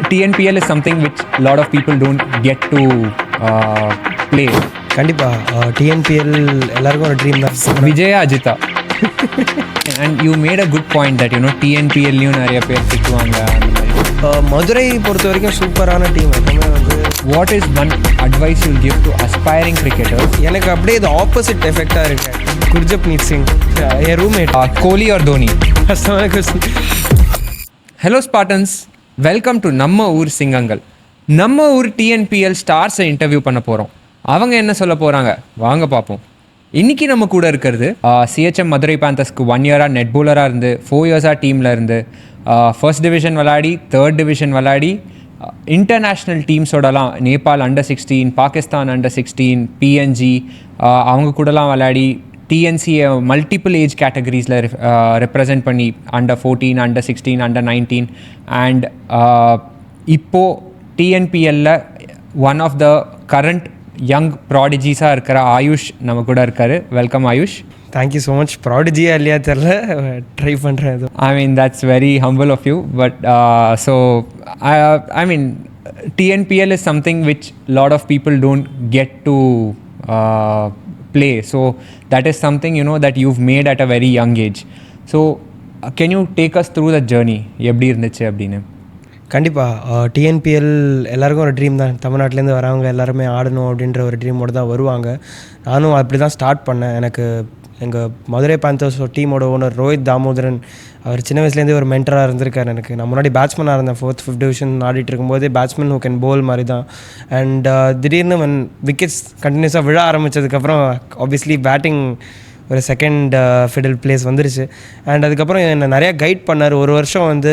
TNPL is something which a lot of people don't get to play. கண்டிப்பாக TNPL எல்லாருக்கும் ஒரு dream தான். Vijaya Ajitha. And you made a good point that டிஎன்பிஎல்லையும் நிறைய பேர் திட்டுவாங்க. மதுரை பொறுத்த வரைக்கும் சூப்பரான டீம். எப்பவுமே வந்து what is one advice you give to aspiring cricketers? எனக்கு அப்படியே இது ஆப்போசிட் எஃபெக்டாக இருக்கு. குர்ஜப்னீத் சிங் என் roommate. Kohli or Dhoni? Hello Spartans, welcome to நம்ம ஊர் சிங்கங்கள். நம்ம ஊர் டிஎன்பிஎல் ஸ்டார்ஸை இன்டர்வியூ பண்ண போகிறோம். அவங்க என்ன சொல்ல போகிறாங்க வாங்க பார்ப்போம். இன்றைக்கி நம்ம கூட இருக்கிறது சிஹெச்எம் மதுரை பேந்தர்ஸ்க்கு 1 இயராக நெட் பவுலராக இருந்து 4 இயர்ஸாக டீமில் இருந்து ஃபர்ஸ்ட் டிவிஷன் விளையாடி 3rd டிவிஷன் விளையாடி இன்டர்நேஷ்னல் டீம்ஸோடலாம் Nepal under, Pakistan under, PNG அவங்க கூடலாம் விளையாடி டிஎன்சியை மல்டிபிள் ஏஜ் கேட்டகரிஸில் ரெப்ரசன்ட் பண்ணி அண்டர்-14, அண்டர்-16, அண்டர்-19 அண்ட் இப்போது டிஎன்பிஎல்லில் one of the current young ப்ராடிஜிஸாக இருக்கிற ஆயுஷ் நம்ம கூட இருக்கார். Welcome Ayush. Thank you so much. ப்ராடிஜியா இல்லையா தெரில, ட்ரை பண்ணுறேன். I mean that's very humble of you. But so I mean TNPL is something which lot of people don't get to play. So that is something that you've made at a very young age. So can you take us through the journey? எப்படி இருந்துச்சு அப்படின்னு? கண்டிப்பாக TNPL எல்லாருக்கும் ஒரு dream தான். தமிழ்நாட்டிலேருந்து வரவங்க எல்லாருமே ஆடணும் அப்படின்ற ஒரு ட்ரீமோடு தான் வருவாங்க. நானும் அப்படி தான் ஸ்டார்ட் பண்ணேன். எனக்கு எங்கள் மதுரை பேந்தர்ஸ் டீமோட ஓனர் ரோஹித் தாமோதரன், அவர் சின்ன வயசுலேருந்தே ஒரு மென்டராக இருந்திருக்காரு எனக்கு. நான் முன்னாடி பேட்ஸ்மேனாக இருந்தேன். 4th 5th டிவிஷன் ஆடிட்டு இருக்கும்போதே பேட்ஸ்மேன் ஹூ கேன் போல் மாதிரி தான். அண்ட் திடீர்னு விக்கெட்ஸ் கண்டினியூஸாக விழ ஆரம்பித்ததுக்கப்புறம் ஆப்வியஸ்லி பேட்டிங் ஒரு செகண்ட் ஃபிடல் பிளேஸ் வந்துருச்சு. அண்ட் அதுக்கப்புறம் என்னை நிறையா கைட் பண்ணார். ஒரு வருஷம் வந்து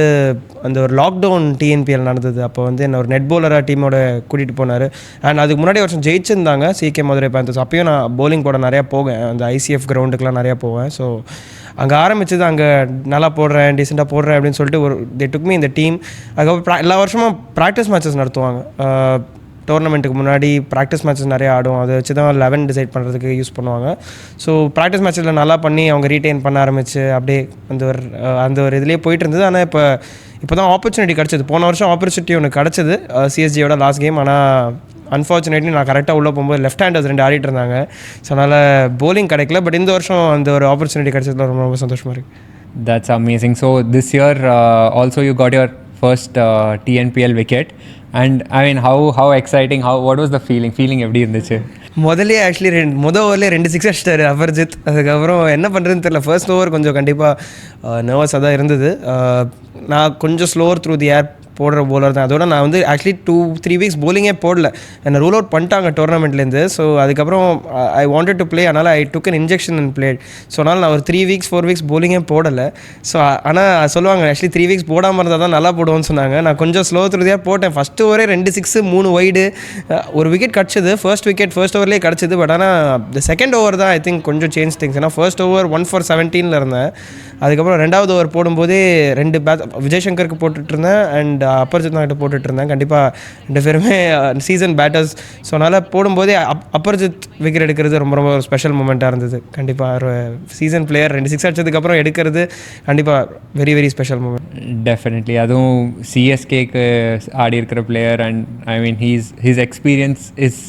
அந்த ஒரு லாக்டவுன் டிஎன்பிஎல் நடந்தது. அப்போ வந்து என்ன ஒரு நெட் பவுலராக டீமோட கூட்டிகிட்டு போனார். அண்ட் அதுக்கு முன்னாடி வருஷம் ஜெயிச்சிருந்தாங்க சிகே மதுரை பேந்தர்ஸ். அப்பயும் நான் பவுலிங் போட நிறையா போவேன். அந்த ஐசிஎஃப் கிரவுண்டுக்கெலாம் நிறையா போவேன். ஸோ அங்கே ஆரம்பிச்சது, அங்கே நல்லா போடுறேன், டீசெண்டாக போடுறேன் அப்படின்னு சொல்லிட்டு ஒரு தே டுக் மீ இந்த டீம். அதுக்கப்புறம் எல்லா வருஷமும் ப்ராக்டிஸ் மேட்சஸ் நடத்துவாங்க. டோர்னமெண்ட்டுக்கு முன்னாடி ப்ராக்டிஸ் மேட்சஸ் நிறையா ஆடும். அதை வச்சு தான் 11 டிசைட் பண்ணுறதுக்கு யூஸ் பண்ணுவாங்க. ஸோ ப்ராக்டிஸ் மேட்சில் நல்லா பண்ணி அவங்க ரீட்டைன் பண்ண ஆரம்பிச்சு அப்படியே அந்த ஒரு இதுலேயே போயிட்டு இருந்தது. ஆனால் இப்போ தான் ஆப்பர்ச்சுனிட்டி கிடச்சிது. போன வருஷம் ஆப்பர்ச்சுனிட்டி ஒன்று கிடச்சிது சிஎஸ்ஜியோட லாஸ்ட் கேம். ஆனால் அன்ஃபார்ச்சுனேட்லி நான் கரெக்டாக உள்ளே போகும்போது லெஃப்ட் ஹேண்டர்ஸ் 2 ஆடிட்டு இருந்தாங்க. ஸோ அதனால் bowling கிடைக்கல. பட் இந்த வருஷம் அந்த ஒரு ஆப்பர்ச்சுனிட்டி கிடச்சதுல ரொம்ப ரொம்ப சந்தோஷமாக இருக்குது. That's amazing. So this year also you got your first TNPL wicket. And I mean how exciting, what was the feeling எப்படி இருந்துச்சு? முதல்ல ஆக்சுவலி ஓவர்லேயே 2 6 அடிச்சிட்டாரு அபர்ஜித். அதுக்கப்புறம் என்ன பண்ணுறதுன்னு தெரியல. ஃபர்ஸ்ட் ஓவர் கொஞ்சம் கண்டிப்பாக நர்வஸாக தான் இருந்தது. நான் கொஞ்சம் ஸ்லோவர் த்ரூ தி ஏர் போடுற போலர் தான். அதோட நான் வந்து ஆக்சுவலி 2-3 வீக்ஸ் போலிங்கே போடல. என்னை ரூல் அவுட் பண்ணிட்டாங்க டோர்னமெண்ட்லேருந்து. ஸோ அதுக்கப்புறம் ஐ வாண்டட் டு ப்ளே. அதனால் I took an injection and played. So அதனால் நான் ஒரு 3 வீக்ஸ் 4 வீக்ஸ் போலிங்கே போடலை. ஸோ ஆனால் சொல்லுவாங்க ஆக்சுவலி 3 வீக்ஸ் போடாமல் இருந்தால் தான் நல்லா போடுவோன்னு சொன்னாங்க. நான் கொஞ்சம் ஸ்லோ த்ரூதியாக போட்டேன். ஃபஸ்ட்டு ஓவரே 2 6 3 வைடு, ஒரு விக்கெட் கிடச்சிது. ஃபர்ஸ்ட் ஓவர்லேயே கிடச்சிது. பட் ஆனால் இந்த செகண்ட் ஓவர் தான் ஐ திங்க் கொஞ்சம் சேஞ்ச் திங்ஸ். ஏன்னா ஃபர்ஸ்ட் ஓவர் 1 for 17 இருந்தேன். அதுக்கப்புறம் 2வது ஓவர் போடும்போதே 2 விஜய் சங்கருக்கு போட்டுட்டு இருந்தேன் அண்ட் அப்பர்ஜித் நாகிட்ட போட்டுட்டு இருந்தேன். கண்டிப்பாக 2 பேருமே சீசன் பேட்டர்ஸ். ஸோ அதனால் போடும்போதே அப்பர்ஜித் விக்கெட் எடுக்கிறது ரொம்ப ரொம்ப ஒரு ஸ்பெஷல் மூமெண்ட்டாக இருந்தது. கண்டிப்பாக ஒரு சீசன் பிளேயர் 2 6 அடிச்சதுக்கப்புறம் எடுக்கிறது கண்டிப்பாக very very special moment. Definitely. அதுவும் சிஎஸ்கேக்கு ஆடி இருக்கிற player. And I mean he's experience is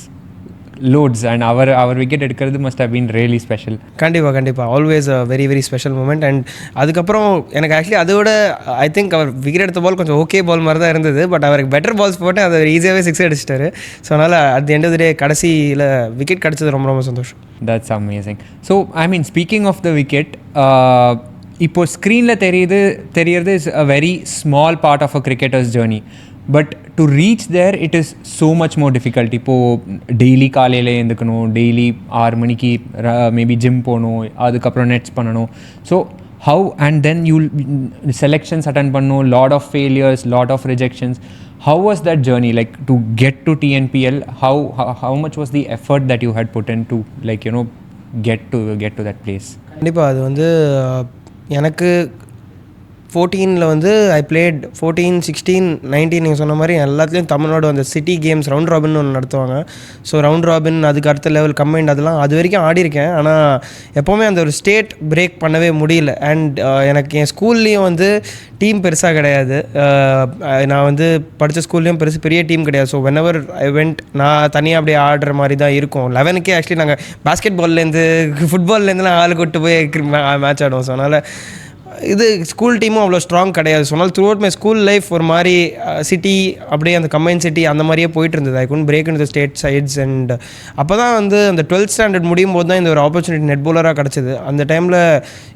loads and our wicket எடுக்கிறது must have been really special. கண்டிப்பாக always a very very special moment. And அதுக்கப்புறம் எனக்கு ஆக்சுவலி அதோட ஐ திங்க் அவர் விக்கெட் எடுத்த பால் கொஞ்சம் ஓகே பால் மாதிரி தான் இருந்தது. பட் அவருக்கு பெட்டர் பால்ஸ் போட்டு அதை ஈஸியாகவே 6 அடிச்சிட்டாரு. ஸோ அதனால் at the end of the day கடைசியில் விக்கெட் கிடச்சது ரொம்ப ரொம்ப சந்தோஷம். That's amazing. So I mean speaking of the wicket, இப்போ ஸ்க்ரீனில் தெரியறது is a very small part of a cricketers journey. But to reach there it is so much more difficult. இப்போது daily காலையில் எழுந்துக்கணும், டெய்லி 6 மணிக்கு மேபி ஜிம் போகணும், அதுக்கப்புறம் nets பண்ணணும். So how and then you'll selections attend பண்ணணும், lot of failures, lot of rejections. How was that journey like to get to TNPL? How much was the effort that you had put in to get to that place? கண்டிப்பாக அது வந்து எனக்கு 14 வந்து ஐ plate 14, 16, 19 நீங்கள் சொன்ன மாதிரி எல்லாத்துலேயும் தமிழ்நாடு அந்த சிட்டி கேம்ஸ் ரவுண்ட் ராபின் ஒன்று நடத்துவாங்க. ஸோ ரவுண்ட் ராபின் அதுக்கு அடுத்த லெவல் கம்பைண்ட் அதெல்லாம் அது வரைக்கும் ஆடிருக்கேன். ஆனால் எப்போவுமே அந்த ஒரு ஸ்டேட் பிரேக் பண்ணவே முடியல. அண்ட் எனக்கு என் ஸ்கூல்லேயும் வந்து டீம் பெருசாக கிடையாது. நான் வந்து படித்த ஸ்கூல்லேயும் பெரிய டீம் கிடையாது. ஸோ வென்எவர் ஐ வெண்ட் நான் தனியாக அப்படியே ஆடுற மாதிரி தான் இருக்கும். 11க்கே ஆக்சுவலி நாங்கள் பாஸ்கெட் பால்லேருந்து ஃபுட்பால்லேருந்துலாம் ஆள் கூட்டு போய் மேட்ச் ஆடுவோம். ஸோ அதனால் இது ஸ்கூல் டீமும் அவ்வளோ ஸ்ட்ராங் கிடையாது. சொன்னால் through out my school life ஒரு மாதிரி சிட்டி அப்படியே அந்த கம்பைன் சிட்டி அந்த மாதிரியே போயிட்டு இருந்தது. I good break in the state sides. And அப்போ தான் வந்து அந்த 12th ஸ்டாண்டர்ட் முடியும் போது தான் இந்த ஒரு ஆப்பர்ச்சுனிட்டி நெட் பவுலராக கிடச்சிது. அந்த டைமில்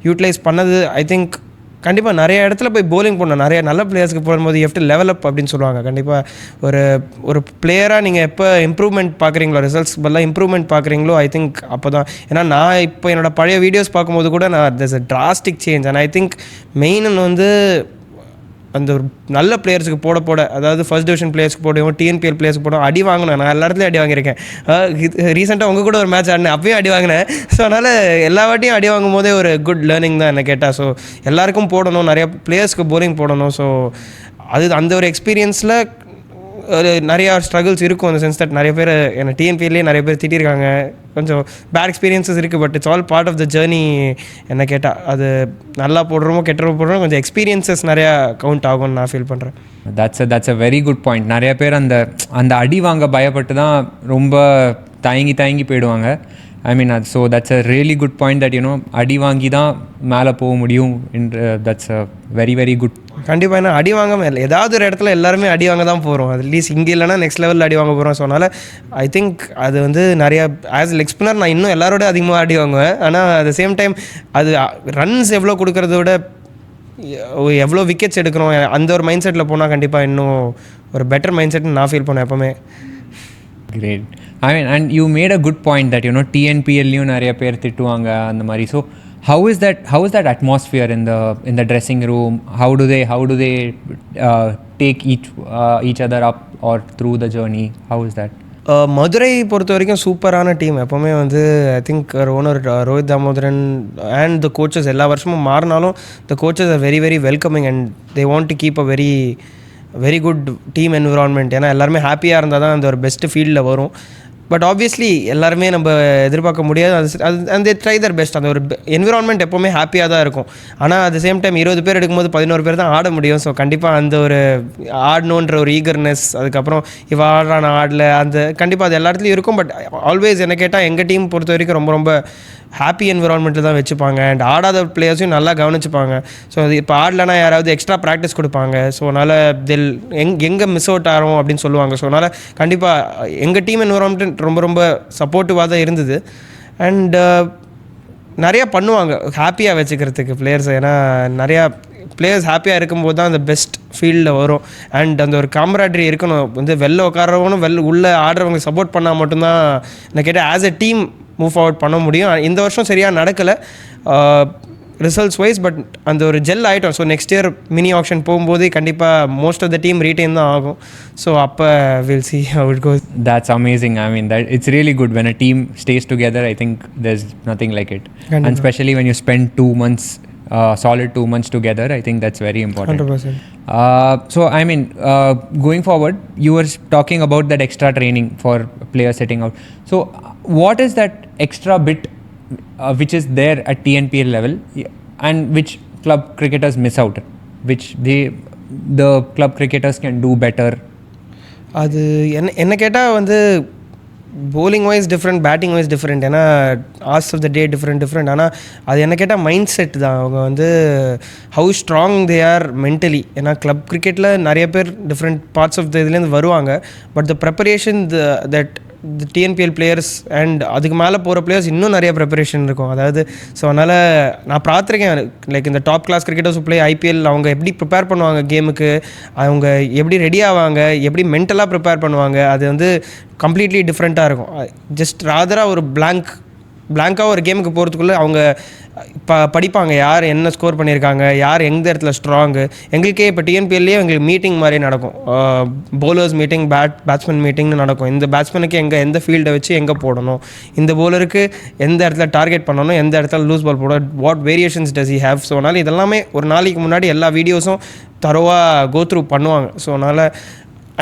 யூட்டிலைஸ் பண்ணது ஐ திங்க் கண்டிப்பாக நிறைய இடத்துல போய் போலிங் பண்ணணும். நிறைய நல்ல பிளேயர்ஸ்க்கு போகும்போது எஃப்ட் லெவல் அப் அப்படின்னு சொல்லுவாங்க. கண்டிப்பாக ஒரு பிளேயராக நீங்கள் எப்போ இம்ப்ரூவ்மெண்ட் பார்க்குறீங்களோ, ரிசல்ட்ஸ் பதிலாக இம்ப்ரூவ்மெண்ட் பார்க்குறீங்களோ ஐ திங்க் அப்போ தான். ஏன்னா நான் இப்போ என்னோட பழைய வீடியோஸ் பார்க்கும்போது கூட நான் there's a drastic change. And I think main வந்து அந்த ஒரு நல்ல பிளேயர்ஸுக்கு போட அதாவது ஃபர்ஸ்ட் டிவிஷன் பிளேயர்ஸ்க்கு போடுவோம், டிஎன்பிஎல் பிளேயர்ஸ்க்கு போடுவோம், அடி வாங்கினேன். நான் எல்லா இடத்துலையும் அடி வாங்கியிருக்கேன். ரீசெண்டாக உங்கள் கூட ஒரு மேட்ச் ஆடினேன், அப்பயும் அடி வாங்கினேன். ஸோ அதனால் எல்லா வாட்டியும் அடி வாங்கும் போதே ஒரு குட் லேர்னிங் தான் என்ன கேட்டால். ஸோ எல்லாருக்கும் போடணும், நிறைய பிளேயர்ஸ்க்கு போலிங் போடணும். ஸோ அந்த ஒரு எக்ஸ்பீரியன்ஸில் ஒரு நிறையா ஸ்ட்ரகிள்ஸ் இருக்கும். அந்த சென்ஸ் தட் நிறைய பேர் என்னை டிஎன்பிஎல்லே நிறைய பேர் திட்டிருக்காங்க. கொஞ்சம் பேட் எக்ஸ்பீரியன்ஸஸ் இருக்குது. But it's all part of the journey என்ன கேட்டால். அது நல்லா போடுறோமோ கெட்டுறமோ போடுறோம், கொஞ்சம் எக்ஸ்பீரியன்ஸஸ் நிறையா கவுண்ட் ஆகும்னு நான் ஃபீல் பண்ணுறேன். That's a very good point. நிறைய பேர் அந்த அடி வாங்க பயப்பட்டு தான் ரொம்ப தயங்கி போயிடுவாங்க. I mean so that's a really good point that அடி வாங்கி தான் மேலே போக முடியும் என்று. That's a very very good. கண்டிப்பாக என்ன அடி வாங்காமல் இல்லை, ஏதாவது ஒரு இடத்துல எல்லாருமே அடி வாங்க தான் போகிறோம். அட்லீஸ்ட் இங்கே இல்லைனா நெக்ஸ்ட் லெவலில் அடி வாங்க போகிறோம். ஸோ அதனால் ஐ திங்க் அது வந்து நிறையா ஆஸ் லெக் ஸ்பின்னர் நான் இன்னும் எல்லாரோட அதிகமாக அடி வாங்குவேன். ஆனால் அட் த சேம் டைம் அது ரன்ஸ் எவ்வளோ கொடுக்கறத விட எவ்வளோ விக்கெட்ஸ் எடுக்கிறோம் அந்த ஒரு மைண்ட் செட்டில் போனால் கண்டிப்பாக இன்னும் ஒரு பெட்டர் மைண்ட் செட்னு நான் ஃபீல் பண்ணேன் எப்போவுமே. Great. I mean, and you made a good point that TNPLலையும் நிறைய பேர் திட்டுவாங்க அந்த மாதிரி. So how is that atmosphere in the dressing room? How do they take each other up or through the journey? How is that? Madurai பொறுத்த வரைக்கும் சூப்பரான team. எப்போவுமே வந்து I think owner Rohit Damodaran and the coaches எல்லா வருஷமும் மாறினாலும் the coaches are very very welcoming and they want to keep a very good team environment. ஏன்னா எல்லாருமே ஹாப்பியாக இருந்தால் தான் அந்த ஒரு பெஸ்ட்டு ஃபீல்டில் வரும். பட் ஆப்வியஸ்லி எல்லாருமே நம்ம எதிர்பார்க்க முடியாது. அது அந்த ட்ரை தர் பெஸ்ட். அந்த ஒரு என்விரான்மெண்ட் எப்போவுமே ஹாப்பியாக தான் இருக்கும். ஆனால் அட் த சேம் டைம் 20 பேர் எடுக்கும்போது 11 பேர் தான் ஆட முடியும். ஸோ கண்டிப்பாக அந்த ஒரு ஆடணுன்ற ஒரு ஈகர்னஸ், அதுக்கப்புறம் இவ ஆடுறான ஆடல அந்த கண்டிப்பாக அது எல்லா இடத்துலையும் இருக்கும். பட் ஆல்வேஸ் என்ன கேட்டால் எங்கள் டீம் பொறுத்த வரைக்கும் ரொம்ப ரொம்ப ஹாப்பி என்விரான்மெண்ட்டில் தான் வச்சுப்பாங்க. அண்ட் ஆடாத பிளேயர்ஸையும் நல்லா கவனிச்சுப்பாங்க. ஸோ அது இப்போ ஆடலைனா யாராவது எக்ஸ்ட்ரா ப்ராக்டிஸ் கொடுப்பாங்க. ஸோ அதனால் எங்கே மிஸ் அவுட் ஆகிறோம் அப்படின்னு சொல்லுவாங்க. ஸோ அதனால் கண்டிப்பாக எங்கள் டீம் என்விரான்மெண்ட் ரொம்ப ரொம்ப சப்போர்ட்டிவாக தான் இருந்தது. அண்ட் நிறையா பண்ணுவாங்க ஹாப்பியாக வச்சுக்கிறதுக்கு பிளேயர்ஸை. ஏன்னா நிறையா பிளேயர்ஸ் ஹாப்பியாக இருக்கும்போது தான் அந்த பெஸ்ட் ஃபீல்டில் வரும். அண்ட் அந்த ஒரு காம்பராட்ரி இருக்கணும். வந்து வெளில உட்காரவனும் உள்ளே ஆடுறவங்களுக்கு சப்போர்ட் பண்ணால் மட்டும்தான் நான் கேட்டேன் as a team move forward பண்ண முடியும். இந்த வருஷம் சரியாக நடக்கலை ரிசல்ட்ஸ் வைஸ். பட் அந்த ஒரு ஜெல் ஆகிட்டோம். So next year mini auction போகும்போது கண்டிப்பாக most of the team retain தான் ஆகும். ஸோ அப்போ will see how it goes. That's amazing. I mean, it's really good when a team stays together. I think there's nothing like it. And especially when you spend 2 months, solid 2 months together, I think that's very important. 100%. So I mean, going forward, you were talking about that extra training for players setting out. So what is that extra bit which is there at TNPL level and which club cricketers miss out, which the club cricketers can do better? அது என்ன கேட்டால் வந்து bowling wise different, batting wise different. ஏன்னா as of the day different. ஆனால் அது என்ன கேட்டால் mind set தான். அவங்க வந்து how strong they are mentally. ஏன்னா கிளப் கிரிக்கெட்டில் நிறைய பேர் டிஃப்ரெண்ட் பார்ட்ஸ் ஆஃப் த இதுலேருந்து வருவாங்க. But the preparation that the TNPL players and அதுக்கு மேலே போகிற பிளேயர்ஸ் இன்னும் நிறைய ப்ரிப்பரேஷன் இருக்கும். அதாவது ஸோ அதனால் நான் பார்த்துருக்கேன் லைக் இந்த top class cricketers play IPL அவங்க எப்படி ப்ரிப்பேர் பண்ணுவாங்க கேமுக்கு, அவங்க எப்படி ரெடி ஆவாங்க, எப்படி மென்டலாக ப்ரிப்பேர் பண்ணுவாங்க. அது வந்து கம்ப்ளீட்லி டிஃப்ரெண்ட்டாக இருக்கும். ஜஸ்ட் ராதராக ஒரு பிளாங்க் பிளாங்காக ஒரு கேமுக்கு போகிறதுக்குள்ளே அவங்க படிப்பாங்க யார் என்ன ஸ்கோர் பண்ணியிருக்காங்க, யார் எந்த இடத்துல ஸ்ட்ராங்கு. எங்களுக்கே இப்போ டிஎன்பிஎல்லையே எங்களுக்கு மீட்டிங் மாதிரி நடக்கும், பவுலர்ஸ் மீட்டிங், பேட்ஸ்மேன் மீட்டிங்னு நடக்கும். இந்த பேட்ஸ்மேனுக்கு எந்த ஃபீல்டை வச்சு எங்கே போடணும், இந்த பவுலருக்கு எந்த இடத்துல டார்கெட் பண்ணணும், எந்த இடத்துல லூஸ் பால் போடணும், what variations does he have. So அதனால் இதெல்லாமே ஒரு நாளைக்கு முன்னாடி எல்லா வீடியோஸும் தரோவாக கோத்ரூ பண்ணுவாங்க. ஸோ அதனால்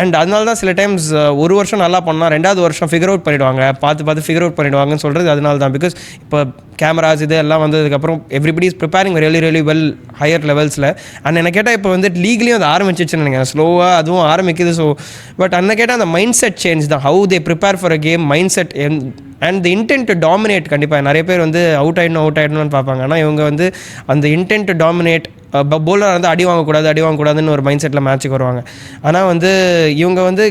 அதனால தான் சில டைம்ஸ் ஒரு வருஷம் நல்லா பண்ணால் 2வது வருஷம் ஃபிகர் அவுட் பண்ணிவிடுவாங்க, பார்த்து ஃபிகர் அவுட் பண்ணிவிடுவாங்கன்னு சொல்கிறது அதனால தான். பிகாஸ் இப்போ கேமராஸ் இது எல்லாம் வந்ததுக்கப்புறம் everybody is preparing really well higher லெவல்ஸில். அண்ட் என்ன கேட்டால் இப்போ வந்து லீக்லேயும் அது ஆரம்பிச்சிச்சுன்னு நினைக்கிறேன், ஸ்லோவாக அதுவும் ஆரம்பிக்குது. ஸோ பட் என்ன கேட்டால் அந்த மைண்ட் செட் சேஞ்ச் தான், how they prepare for a game, mind set and the intend to dominate. கண்டிப்பாக நிறைய பேர் வந்து அவுட் ஆகிடணும்னு பார்ப்பாங்க, ஆனால் இவங்க வந்து அந்த இன்டென்ட் டு டாமினேட், பவுலர் வந்து அடி வாங்கக்கூடாதுன்னு ஒரு மைண்ட் செட்டில் மேட்ச்சுக்கு வருவாங்க. ஆனால் வந்து இவங்க வந்து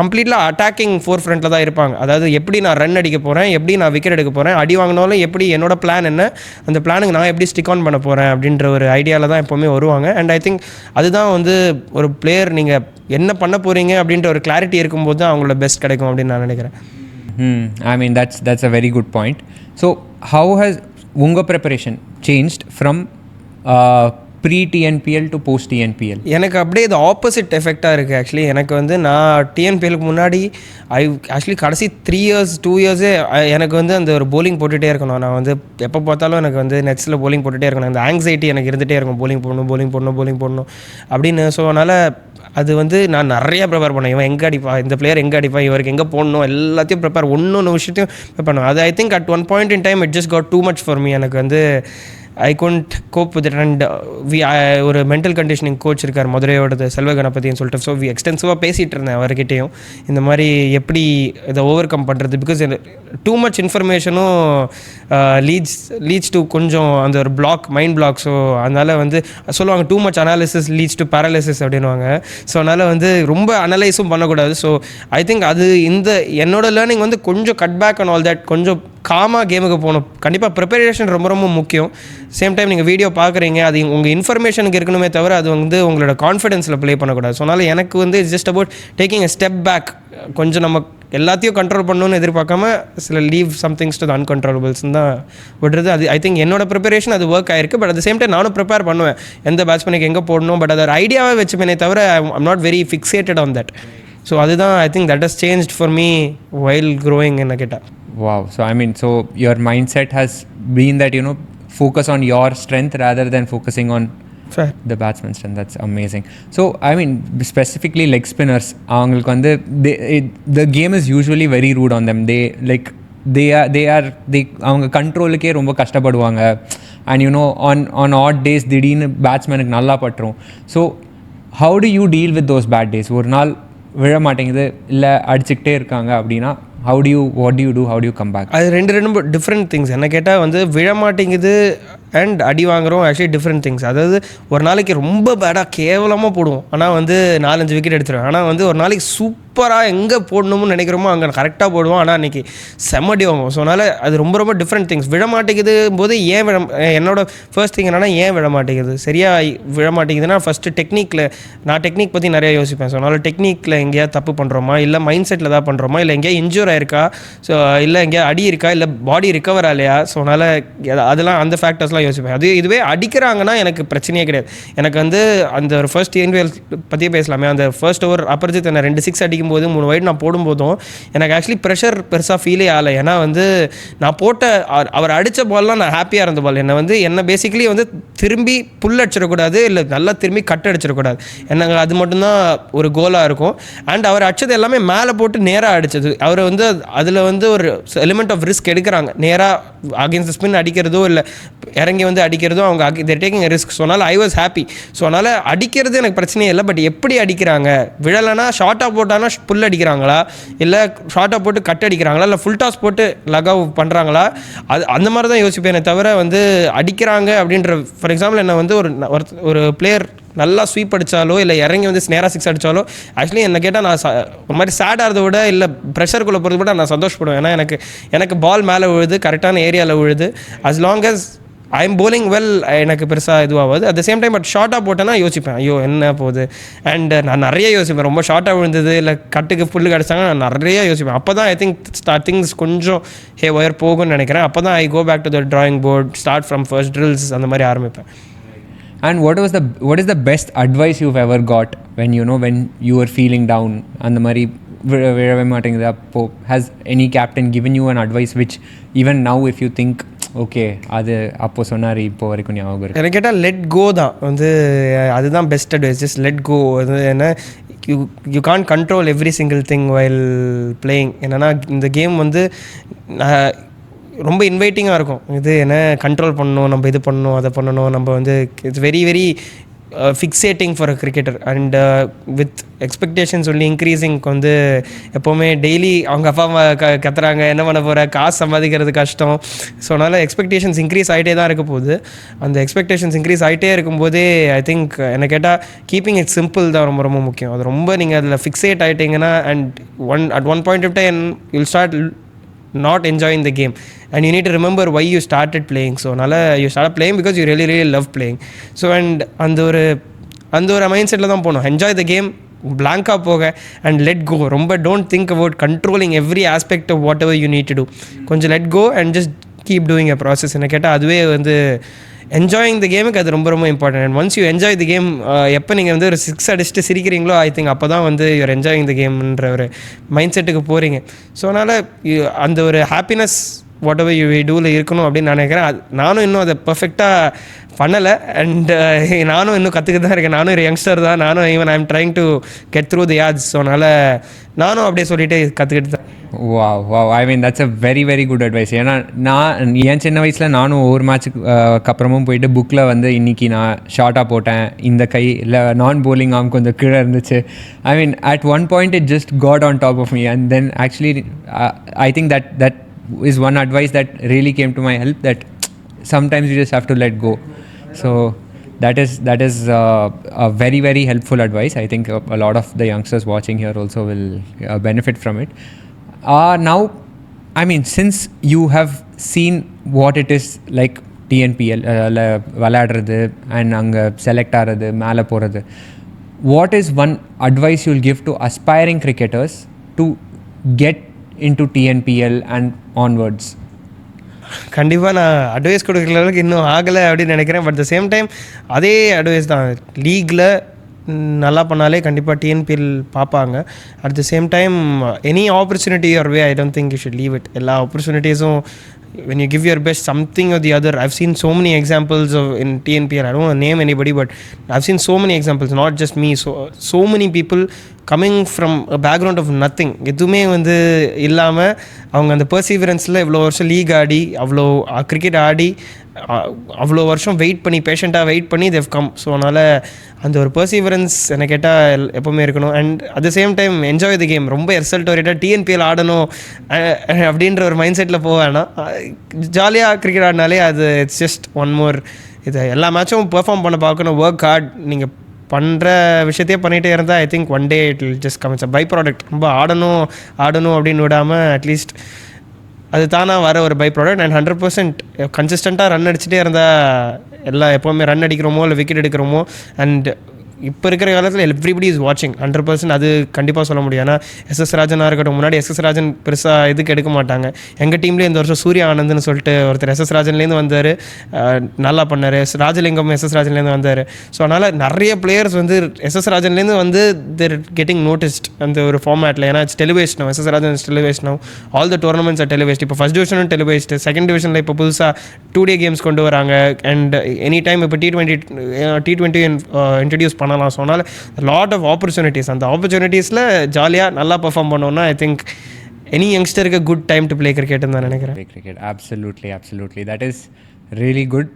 கம்ப்ளீட்லாம் அட்டாக்கிங் ஃபோர் ஃப்ரண்ட்டில் தான் இருப்பாங்க. அதாவது எப்படி நான் ரன் அடிக்க போகிறேன், எப்படி நான் விக்கெட் எடுக்க போகிறேன், அடி வாங்கினாலும் எப்படி என்னோட பிளான் என்ன, அந்த பிளானுக்கு நான் எப்படி ஸ்டிக் ஆன் பண்ண போகிறேன் அப்படின்ற ஒரு ஐடியாவில் தான் எப்போவுமே வருவாங்க. அண்ட் ஐ திங்க் அதுதான் வந்து ஒரு பிளேயர் நீங்கள் என்ன பண்ண போகிறீங்க அப்படின்ற ஒரு கிளாரிட்டி இருக்கும்போது தான் அவங்களோட பெஸ்ட் கிடைக்கும் அப்படின்னு நான் நினைக்கிறேன். I mean that's a very good point. So how has unga preparation changed from pre-TNPL to post-TNPL? எனக்கு அப்படியே இது ஆப்போசிட் எஃபெக்டாக இருக்குது. ஆக்சுவலி எனக்கு வந்து நான் டிஎன்பிஎலுக்கு முன்னாடி ஆக்சுவலி கடைசி 3 years 2 yearsே எனக்கு வந்து அந்த ஒரு போலிங் போட்டுகிட்டே இருக்கணும். நான் வந்து எப்போ பார்த்தாலும் எனக்கு வந்து நெட்ஸில் போலிங் போட்டுகிட்டே இருக்கணும், அந்த ஆங்ஸைட்டி எனக்கு இருந்துகிட்டே இருக்கும், போலிங் போடணும் அப்படின்னு. ஸோ அதனால் அது வந்து நான் நிறையா ப்ரிப்பேர் பண்ணேன், இவன் எங்கே அடிப்பான், இந்த பிளேயர் எங்கே அடிப்பான், இவருக்கு எங்கே போடணும், எல்லாத்தையும் ப்ரிப்பேர் ஒன்று விஷயத்தையும் ப்ரிப்பேர் பண்ணுவேன். அது I think at one point in time it just got too much for me. எனக்கு வந்து ஐ couldn't cope with it. And ஒரு மென்டல் கண்டிஷனிங் கோச் இருக்கார் மதுரையோடது, செல்வ கணபதினு சொல்லிட்டு. ஸோ எக்ஸ்டென்சிவாக பேசிகிட்டு இருந்தேன் அவர்கிட்டையும், இந்த மாதிரி எப்படி இதை ஓவர் கம் பண்ணுறது. பிகாஸ் டூ மச் இன்ஃபர்மேஷனும் லீட்ஸ் டு கொஞ்சம் அந்த ஒரு மைண்ட் பிளாக். ஸோ அதனால் வந்து சொல்லுவாங்க too much analysis leads to paralysis அப்படின்வாங்க. ஸோ அதனால் வந்து ரொம்ப அனலைஸும் பண்ணக்கூடாது. ஸோ ஐ திங்க் அது என்னோட லேர்னிங் வந்து கொஞ்சம் cut back and all that, கொஞ்சம் காமாக கேமுக்கு போகணும். கண்டிப்பாக ப்ரிப்பரேஷன் ரொம்ப ரொம்ப முக்கியம். சேம் டைம் நீங்கள் வீடியோ பார்க்குறீங்க, அது உங்கள் இன்ஃபர்மேஷனுக்கு இருக்கணுமே தவிர அது வந்து உங்களோட கான்ஃபிடென்ஸில் ப்ளே பண்ணக்கூடாது. ஸோ அதனால் எனக்கு வந்து it's just about taking a step back. கொஞ்சம் நம்ம எல்லாத்தையும் கண்ட்ரோல் பண்ணணும்னு எதிர்பார்க்காம சில லீவ் சம்திங்ஸ் டு த அன்கண்ட்ரோலபிள்ஸ்னு தான் விடுறது. அது ஐ திங்க் என்னோட ப்ரிப்பரேஷன் அது ஒர்க் ஆயிருக்கு. But at the same time நானும் ப்ரிப்பேர் பண்ணுவேன், எந்த பேட்ஸ்மேனுக்கு எங்கே போடணும். பட் அது ஒரு ஐடியாவே வச்சுப்பேனே தவிர I'm not very fixated on that. So அதுதான் I think that has changed for me while growing என்ன கேட்டால். Wow. So I mean, so your mindset has been that, you know, focus on your strength rather than focusing on Fair. the batsman's strength. That's amazing. So I mean, specifically leg spinners, அவங்களுக்கு வந்து the game is usually very rude on them. They அவங்க கண்ட்ரோலுக்கே ரொம்ப கஷ்டப்படுவாங்க. And you know, on odd days திடீர்னு பேட்ஸ்மேனுக்கு நல்லா பட்டுரும். So how do you deal with those bad days? ஒரு நாள் விழ மாட்டேங்குது, இல்லை அடிச்சுக்கிட்டே இருக்காங்க அப்படின்னா what do you do, how do you come back? அது ரெண்டு டிஃப்ரெண்ட் திங்ஸ். என்ன கேட்டால் வந்து விழ மாட்டேங்குது அண்ட் அடி வாங்குகிறோம் ஆக்சுவலி டிஃப்ரெண்ட் திங்ஸ். அதாவது ஒரு நாளைக்கு ரொம்ப பேடாக கேவலமாக போடுவோம், ஆனால் வந்து 4-5 விக்கெட் எடுத்துருவேன். ஆனால் வந்து ஒரு நாளைக்கு சூப்பராக எங்கே போடணும்னு நினைக்கிறோமோ அங்கே கரெக்டாக போடுவோம், ஆனால் அன்றைக்கி செம்மடி வாங்குவோம். ஸோ அதனால் அது ரொம்ப ரொம்ப டிஃப்ரெண்ட் திங்ஸ். விழ மாட்டேங்குது போது என்னோட ஃபர்ஸ்ட் திங் என்னன்னா ஏன் விழ மாட்டேங்குது, சரியாக விழ மாட்டேங்குதுன்னா ஃபஸ்ட்டு டெக்னிக்கில், நான் டெக்னிக் பற்றி நிறைய யோசிப்பேன். ஸோ அதனால் டெக்னிக்கில் எங்கேயாவது தப்பு பண்ணுறோமா, இல்லை மைண்ட் செட்டில் தான் பண்ணுறோமா, இல்லை எங்கேயா இன்ஜூர் ஆயிருக்கா, ஸோ இல்லை எங்கேயா அடி இருக்கா, இல்லை பாடி ரிகவர் ஆகலையா. ஸோ அதனால் அதெல்லாம் அந்த ஃபேக்டர்ஸ்லாம் யோசிப்பேன். இதுவே அடிக்கிறாங்கன்னா எனக்கு பிரச்சனையே கிடையாது. எனக்கு வந்து அந்த ஒரு ஃபர்ஸ்ட் டிஎன்பிஎல் பற்றியே பேசலாமே, அந்த ஃபர்ஸ்ட் ஓவர் அபர்ஜித் என்ன 2 6 அடிக்கும்போது 3 வைட் நான் போடும்போதும் எனக்கு ஆக்சுவலி ப்ரெஷர் பெருசாக ஃபீலே ஆகலை. ஏன்னா வந்து நான் போட்ட அவர் அடித்த பால்லாம் நான் ஹாப்பியாக இருந்த பால். என்ன பேசிக்கலி வந்து திரும்பி புல் அடிச்சிடக்கூடாது, இல்லை நல்லா திரும்பி கட் அடிச்சிடக்கூடாது. எனக்கு அது மட்டும்தான் ஒரு கோலாக இருக்கும். அண்ட் அவர் அடிச்சது எல்லாமே மேலே போட்டு நேராக அடித்தது. அவர் வந்து அதில் வந்து ஒரு எலிமெண்ட் ஆஃப் ரிஸ்க் எடுக்கிறாங்க. நேராக அகேன்ஸ்ட் ஸ்பின் அடிக்கிறதோ இல்லை இறங்கி வந்து அடிக்கிறதும் அவங்க தேர் டேக்கிங் ரிஸ்க். ஸோ அதனால் ஐ வாஸ் ஹாப்பி. ஸோ அதனால் அடிக்கிறது எனக்கு பிரச்சனையே இல்லை. பட் எப்படி அடிக்கிறாங்க, விழலைன்னா ஷார்ட்டாக போட்டானா புல் அடிக்கிறாங்களா, இல்லை ஷார்ட்டாக போட்டு கட் அடிக்கிறாங்களா, இல்லை ஃபுல் டாஸ் போட்டு லகவ் பண்ணுறாங்களா, அது அந்த மாதிரி தான் யோசிப்பேனே தவிர வந்து அடிக்கிறாங்க அப்படின்ற. ஃபார் எக்ஸாம்பிள் என்ன வந்து ஒரு பிளேயர் நல்லா ஸ்வீப் அடித்தாலோ இல்லை இறங்கி வந்து நேராக 6 அடித்தாலோ ஆக்சுவலி என்ன கேட்டால் நான் ஒரு மாதிரி சேட் ஆகிறத விட இல்லை ப்ரெஷருக்குள்ளே போகிறத விட நான் சந்தோஷப்படுவேன். ஏன்னா எனக்கு பால் மேலே விழுது, கரெக்டான ஏரியாவில் விழுது. As long as I am bowling well, எனக்கு பெருசாக இதுவாகாது. At the same time but ஷார்ட்டாக போட்டேன்னா யோசிப்பேன், ஐயோ என்ன போகுது. அண்ட் நான் நிறைய யோசிப்பேன், ரொம்ப ஷார்ட்டாக விழுந்தது இல்லை கட்டுக்கு புல்லு கிடச்சாங்க, நான் நிறைய யோசிப்பேன். அப்போ தான் ஐ திங்க் திங்ஸ் கொஞ்சம் ஒயர் போகும்னு நினைக்கிறேன். அப்போ தான் I go back to the drawing board, start from first drills அந்த மாதிரி ஆரம்பிப்பேன். And what is the best advice you've ever got when you were feeling down and the mari விழவே மாட்டேங்குது அப்போ has any captain given you an advice which even now if you think okay அது அப்போ சொன்னார் இப்போ வரைக்கும் ஞாபகம் இருக்கு? எனக்கு கேட்டால் லெட் கோ தான் அதுதான் best advice. Just let go. அது என்ன, you can't control every single thing while playing. என்னென்னா இந்த கேம் ரொம்ப இன்வைட்டிங்காக இருக்கும். இது என்ன கண்ட்ரோல் பண்ணணும், நம்ம இது பண்ணணும், அதை பண்ணணும், நம்ம it's very very fixating for a cricketer. And with expectations only இன்க்ரீஸிங்க்கு எப்போவுமே டெய்லி அவங்க அப்பா அம்மா கத்துறாங்க, என்ன பண்ண போகிற, காசு சம்பாதிக்கிறது கஷ்டம். ஸோ அதனால் எக்ஸ்பெக்டேஷன்ஸ் இன்க்ரீஸ் ஆகிட்டே தான் இருக்க போகுது. அந்த எக்ஸ்பெக்டேஷன்ஸ் இன்க்ரீஸ் ஆகிட்டே இருக்கும்போதே ஐ திங்க் என்ன கேட்டால் கீப்பிங் இட் சிம்பிள் தான் ரொம்ப ரொம்ப முக்கியம். அது ரொம்ப நீங்கள் அதில் ஃபிக்ஸேட் ஆகிட்டீங்கன்னா and at one point of time you'll start not enjoying the game, and you need to remember why you started playing. So nala you started playing because you really really love playing. So and அந்த ஒரு mind செட்டில் தான் போகணும். Enjoy the game, blank போக and let go. ரொம்ப don't think about controlling every aspect of whatever you need to do. கொஞ்சம் let go and just keep doing a process. என்ன கேட்டால் அதுவே என்ஜாயிங் த கேமுக்கு அது ரொம்ப ரொம்ப important. And once you enjoy the game, எப்போ நீங்கள் ஒரு 6 அடிச்சுட்டு சிரிக்கிறீங்களோ ஐ திங்க் அப்போ தான் யூஆர் என்ஜாயிங் த கேம்ன்ற ஒரு மைண்ட் செட்டுக்கு போகிறீங்க. ஸோ அதனால் அந்த ஒரு ஹாப்பினஸ் வாட் எவர் யூ டூவில் இருக்கணும் அப்படின்னு நான் நினைக்கிறேன். நானும் இன்னும் அதை பர்ஃபெக்டாக பண்ணலை. அண்ட் நானும் இன்னும் கற்றுக்கிட்டு தான் இருக்கேன். நானும் ஒரு யங்ஸ்டர் தான். நானும் even I am trying to get through the yards. So அதனால் நானும் அப்படியே சொல்லிட்டு கற்றுக்கிட்டு தான். wow I mean that's a very very good advice. ஏன்னா நான் என் சின்ன வயசில் நானும் ஒவ்வொரு மேட்ச்சுக்கு அப்புறமும் போயிட்டு புக்கில் இன்றைக்கி நான் ஷார்ட்டாக போட்டேன், இந்த கை இல்லை நான் bowling ஆம் கொஞ்சம் கீழே இருந்துச்சு. I mean at one point it just got on top of me and then actually I think that is one advice that really came to my help, that sometimes you just have to let go. So that is a very very helpful advice. I think a lot of the youngsters watching here also will benefit from it. Now I mean since you have seen what it is like TNPL விளையாடுறது and அங்கே select ஆகிறது, மேலே போகிறது, what is one advice you will give to aspiring cricketers to get into TNPL and onwards? கண்டிப்பாக நான் advice கொடுக்குற அளவுக்கு இன்னும் ஆகலை அப்படின்னு நினைக்கிறேன். பட் த சேம் டைம் அதே அட்வைஸ் தான். லீக்கில் நல்லா பண்ணாலே கண்டிப்பாக டிஎன்பிஎல் பார்ப்பாங்க. At the same time any opportunity R way I don't think you should leave it. எல்லா ஆப்பர்ச்சுனிட்டிஸும் when you give your best, something or the other. I've seen so many examples of in TNPL. I don't want to name anybody, but I've seen so many examples, not just me. So many people coming from a background of nothing. எதுவுமே இல்லாமல் அவங்க அந்த பர்சீவரன்ஸில் இவ்வளோ வருஷம் league ஆடி, அவ்வளோ cricket ஆடி, அவ்வளோ வருஷம் wait பண்ணி பேஷண்ட்டாக வெயிட் பண்ணி தேவ் கம். ஸோ அதனால் அந்த ஒரு பர்சீவரன்ஸ் என்னை கேட்டால் எப்போவுமே இருக்கணும். And at the same time enjoy the game. ரொம்ப ரிசல்ட் ஓரியன்டாக டிஎன்பிஎல் ஆடணும் அப்படின்ற ஒரு மைண்ட் செட்டில் போக வேணாம். ஜாலியாக கிரிக்கெட் ஆடினாலே அது இட்ஸ் ஜஸ்ட் ஒன் மோர். இது எல்லா மேட்சும் பெர்ஃபார்ம் பண்ண பார்க்கணும். Work hard. நீங்கள் பண்ணுற விஷயத்தையே பண்ணிகிட்டே இருந்தால் I think one day it will just come. It's a by product. ரொம்ப ஆடணும் அப்படின்னு விடாமல் அட்லீஸ்ட் அது தானாக வர ஒரு பை ப்ராடக்ட். அண்ட் 100% கன்சிஸ்டண்ட்டாக ரன் அடிச்சுட்டே இருந்தால் எல்லாம் எப்போவுமே ரன் அடிக்கிறோமோ இல்லை விக்கெட் எடுக்கிறோமோ. அண்ட் இப்போ இருக்கிற காலத்தில் எவ்ரிபடி இஸ் வாட்சிங். 100% அது கண்டிப்பாக சொல்ல முடியும். ஏன்னா எஸ்எஸ் ராஜனாக இருக்கட்டும், முன்னாடி எஸ்எஸ் ராஜன் பெருசாக இதுக்கு எடுக்க மாட்டாங்க. எங்கள் டீம்லேயே இந்த வருஷம் சூர்யா ஆனந்த்னு சொல்லிட்டு ஒருத்தர் எஸ்எஸ் ராஜன்லேருந்து வந்தார், நல்லா பண்ணார். ராஜலிங்கம் எஸ்எஸ் ராஜன்லேருந்து வந்தார். ஸோ அதனால் நிறைய பிளேயர்ஸ் எஸ்எஸ் ராஜன்லேருந்து தேர் கெட்டிங் நோட்டிஸ்ட் அந்த ஒரு ஃபார்மேட்டில். ஏன்னா it's television. SS Rajan is television. All the tournaments are televised. இப்போ ஃபஸ்ட் டிவிஷனும் டெலிவேஸ்ட், செகண்ட் டிவிஷனில் இப்போ புதுசாக 2 day கேம்ஸ் கொண்டு வராங்க. அண்ட் எனி டைம் இப்போ T20 இன்ட்ரடியூஸ் பண்ணலாம். ஸோ அதனால் லாட் ஆஃப் ஆப்பர்ச்சுனிட்டிஸ். அந்த ஆப்பர்ச்சுனிட்டிஸில் ஜாலியாக நல்லா பர்ஃபார்ம் பண்ணோன்னா ஐ திங்க் எனி யங்ஸ்டருக்கு குட் டைம் டு ப்ளே கிரிக்கெட்னு தான் நினைக்கிறேன். Absolutely that is really good.